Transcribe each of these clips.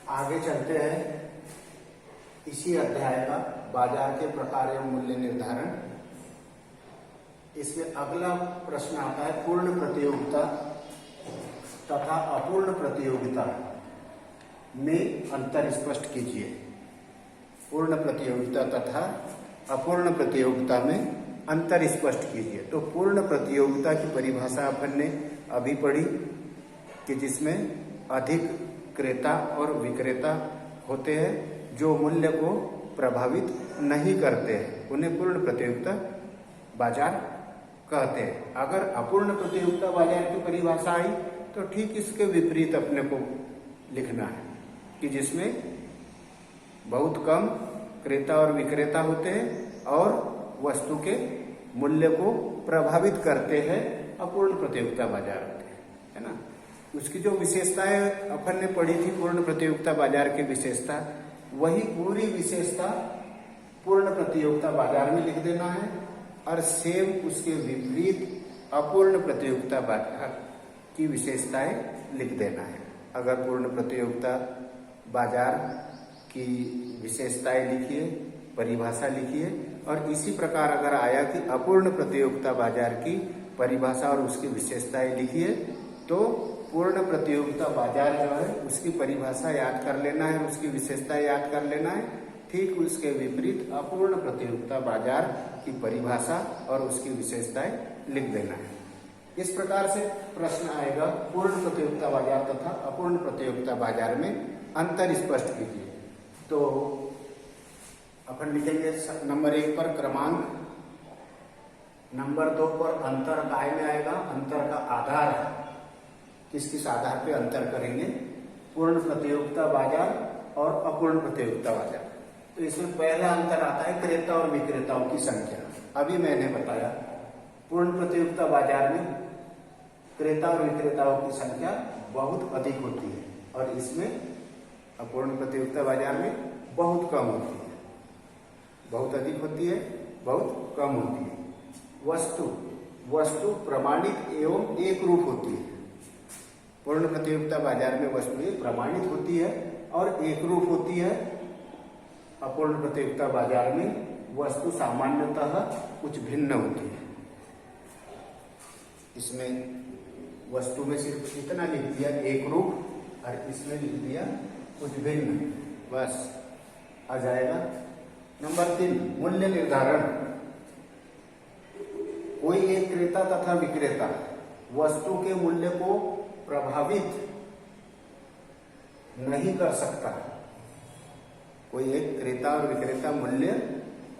आगे चलते हैं इसी अध्याय का बाजार के प्रकार एवं मूल्य निर्धारण। इसमें अगला प्रश्न आता है पूर्ण प्रतियोगिता तथा अपूर्ण प्रतियोगिता में अंतर स्पष्ट कीजिए। पूर्ण प्रतियोगिता तथा अपूर्ण प्रतियोगिता में अंतर स्पष्ट कीजिए। तो पूर्ण प्रतियोगिता की परिभाषा अपन ने अभी पढ़ी कि जिसमें अधिक क्रेता और विक्रेता होते हैं जो मूल्य को प्रभावित नहीं करते हैं, उन्हें पूर्ण प्रतियोगिता बाजार कहते हैं। अगर अपूर्ण प्रतियोगिता बाजार की परिभाषा आई तो ठीक इसके विपरीत अपने को लिखना है कि जिसमें बहुत कम क्रेता और विक्रेता होते हैं और वस्तु के मूल्य को प्रभावित करते हैं, अपूर्ण प्रतियोगिता बाजार होते हैं, है ना। उसकी जो विशेषताएं अपन ने पढ़ी थी पूर्ण प्रतियोगिता बाजार की विशेषता, वही पूरी विशेषता पूर्ण प्रतियोगिता बाजार में लिख देना है और सेम उसके विपरीत अपूर्ण प्रतियोगिता बाजार की विशेषताएं लिख देना है। अगर पूर्ण प्रतियोगिता बाजार की विशेषताएं लिखिए, परिभाषा लिखिए, और इसी प्रकार अगर आया कि अपूर्ण प्रतियोगिता बाजार की परिभाषा और उसकी विशेषताएं लिखिए, तो पूर्ण प्रतियोगिता बाजार जो है उसकी परिभाषा याद कर लेना है, उसकी विशेषताएं याद कर लेना है। ठीक उसके विपरीत अपूर्ण प्रतियोगिता बाजार की परिभाषा और उसकी विशेषताएं लिख देना है। इस प्रकार से प्रश्न आएगा पूर्ण प्रतियोगिता बाजार तथा अपूर्ण प्रतियोगिता बाजार में अंतर स्पष्ट कीजिए। तो अपन लिखेंगे नंबर 1 पर क्रमांक, नंबर 2 पर अंतर काय में आएगा, अंतर का आधार किस किस आधार पे अंतर करेंगे, पूर्ण प्रतियोगिता बाजार और अपूर्ण प्रतियोगिता बाजार। तो इसमें पहला अंतर आता है क्रेता और विक्रेताओं की संख्या। अभी मैंने बताया पूर्ण प्रतियोगिता बाजार में क्रेता और विक्रेताओं की संख्या बहुत अधिक होती है और इसमें अपूर्ण प्रतियोगिता बाजार में बहुत कम होती है। बहुत अधिक होती है, बहुत कम होती है। वस्तु प्रमाणित एवं एक रूप होती है। पूर्ण प्रतियोगिता बाजार में वस्तुएं प्रमाणित होती है और एक रूप होती है। अपूर्ण प्रतियोगिता बाजार में वस्तु सामान्यतः कुछ भिन्न होती है। इसमें वस्तु में सिर्फ इतना लिख दिया एक रूप और इसमें लिख दिया कुछ भिन्न, बस आ जाएगा। नंबर 3 मूल्य निर्धारण। कोई एक क्रेता तथा विक्रेता वस्तु के मूल्य को प्रभावित नहीं कर सकता। कोई एक क्रेता और विक्रेता मूल्य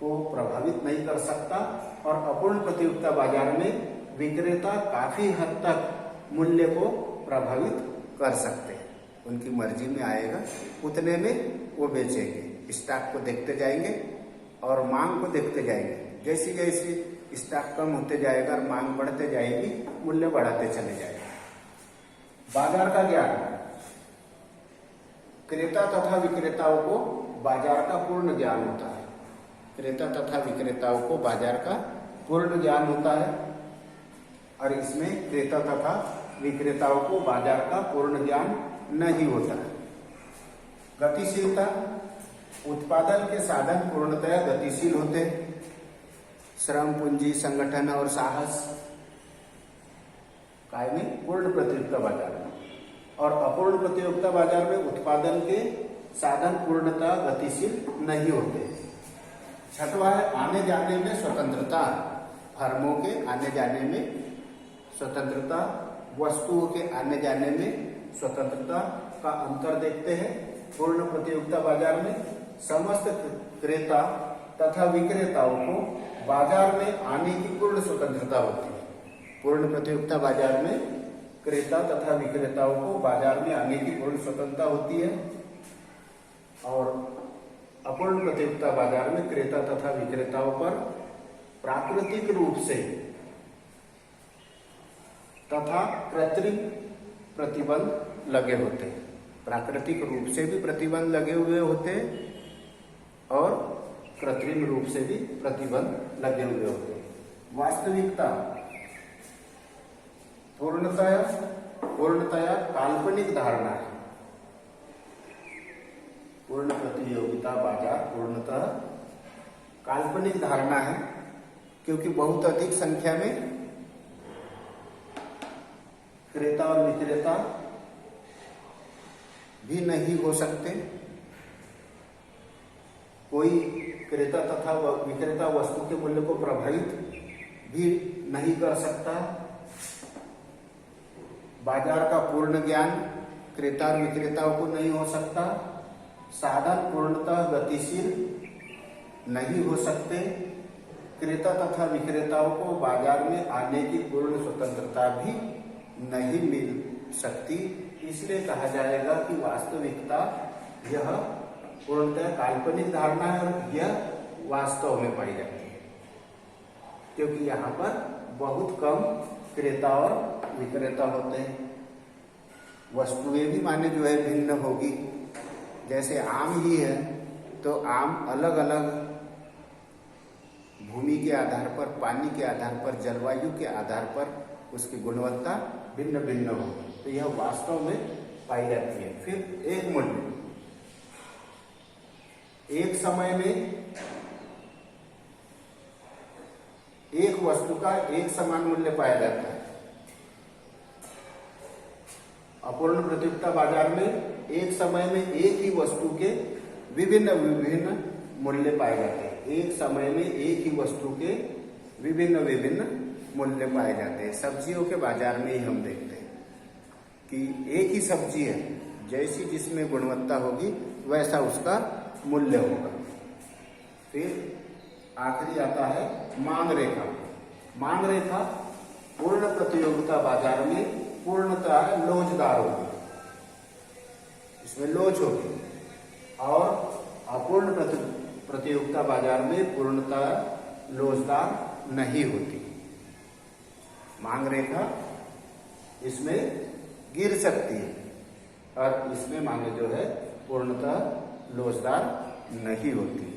को प्रभावित नहीं कर सकता और अपूर्ण प्रतियोगिता बाजार में विक्रेता काफी हद तक मूल्य को प्रभावित कर सकते हैं। उनकी मर्जी में आएगा उतने में वो बेचेंगे। स्टॉक को देखते जाएंगे और मांग को देखते जाएंगे। जैसी जैसी स्टॉक कम होते जाएगा और मांग बढ़ते जाएगी, मूल्य बढ़ाते चले जाएंगे। बाजार का ज्ञान। क्रेता तथा विक्रेताओं को बाजार का पूर्ण ज्ञान होता है। क्रेता तथा विक्रेताओं को बाजार का पूर्ण ज्ञान होता है और इसमें क्रेता तथा विक्रेताओं को बाजार का पूर्ण ज्ञान नहीं होता है। गतिशीलता। उत्पादन के साधन पूर्णतया गतिशील होते हैं। श्रम, पूंजी, संगठन और साहस काय में पूर्ण प्रतियोगिता बाजार में, और अपूर्ण प्रतियोगिता बाजार में उत्पादन के साधन पूर्णतः गतिशील नहीं होते। 6वां है आने जाने में स्वतंत्रता। फर्मों के आने जाने में स्वतंत्रता, वस्तुओं के आने जाने में स्वतंत्रता का अंतर देखते हैं। पूर्ण प्रतियोगिता बाजार में समस्त क्रेता तथा विक्रेताओं को बाजार में आने की पूर्ण स्वतंत्रता होती है। पूर्ण प्रतियोगिता बाजार में क्रेता तथा विक्रेताओं को बाजार में आने की पूर्ण स्वतंत्रता होती है और अपूर्ण प्रतियोगिता बाजार में क्रेता तथा विक्रेताओं पर प्राकृतिक रूप से तथा कृत्रिम प्रतिबंध लगे होते हैं। प्राकृतिक रूप से भी प्रतिबंध लगे हुए होते हैं और कृत्रिम रूप से भी प्रतिबंध लगे हुए होते हैं। वास्तविकता। पूर्णतया काल्पनिक धारणा है। पूर्ण प्रतियोगिता बाजार पूर्णतः काल्पनिक धारणा है, क्योंकि बहुत अधिक संख्या में क्रेता और विक्रेता भी नहीं हो सकते। कोई क्रेता तथा विक्रेता वस्तु के मूल्य को प्रभावित भी नहीं कर सकता। बाजार का पूर्ण ज्ञान क्रेता और विक्रेताओं को नहीं हो सकता। साधन पूर्णतः गतिशील नहीं हो सकते। क्रेता तथा विक्रेताओं को बाजार में आने की पूर्ण स्वतंत्रता भी नहीं मिल सकती। इसलिए कहा जाएगा कि वास्तविकता यह पूर्णतः काल्पनिक धारणा है और यह वास्तव में पाई जाती है, क्योंकि यहाँ पर बहुत कम क्रेता और विक्रेता होते हैं। वस्तुएं भी माने जो है भिन्न होगी। जैसे आम ही है तो आम अलग अलग भूमि के आधार पर, पानी के आधार पर, जलवायु के आधार पर उसकी गुणवत्ता भिन्न भिन्न होगी, तो यह वास्तव में पाई जाती है। फिर एक मूल्य, एक समय में एक वस्तु का एक समान मूल्य पाया जाता है। अपूर्ण प्रतियोगिता बाजार में एक समय में एक ही वस्तु के विभिन्न विभिन्न मूल्य पाए जाते हैं। एक समय में एक ही वस्तु के विभिन्न विभिन्न मूल्य पाए जाते हैं। सब्जियों के बाजार में ही हम देखते हैं कि एक ही सब्जी है, जैसी जिसमें गुणवत्ता होगी वैसा उसका मूल्य होगा। फिर आखिरी आता है मांग रेखा। मांग रेखा पूर्ण प्रतियोगिता बाजार में पूर्णतः लोचदार होगी, इसमें लोच होगी, और अपूर्ण प्रतियोगिता बाजार में पूर्णतः लोचदार नहीं होती। मांग रेखा इसमें गिर सकती है और इसमें मांग जो है पूर्णतः लोचदार नहीं होती।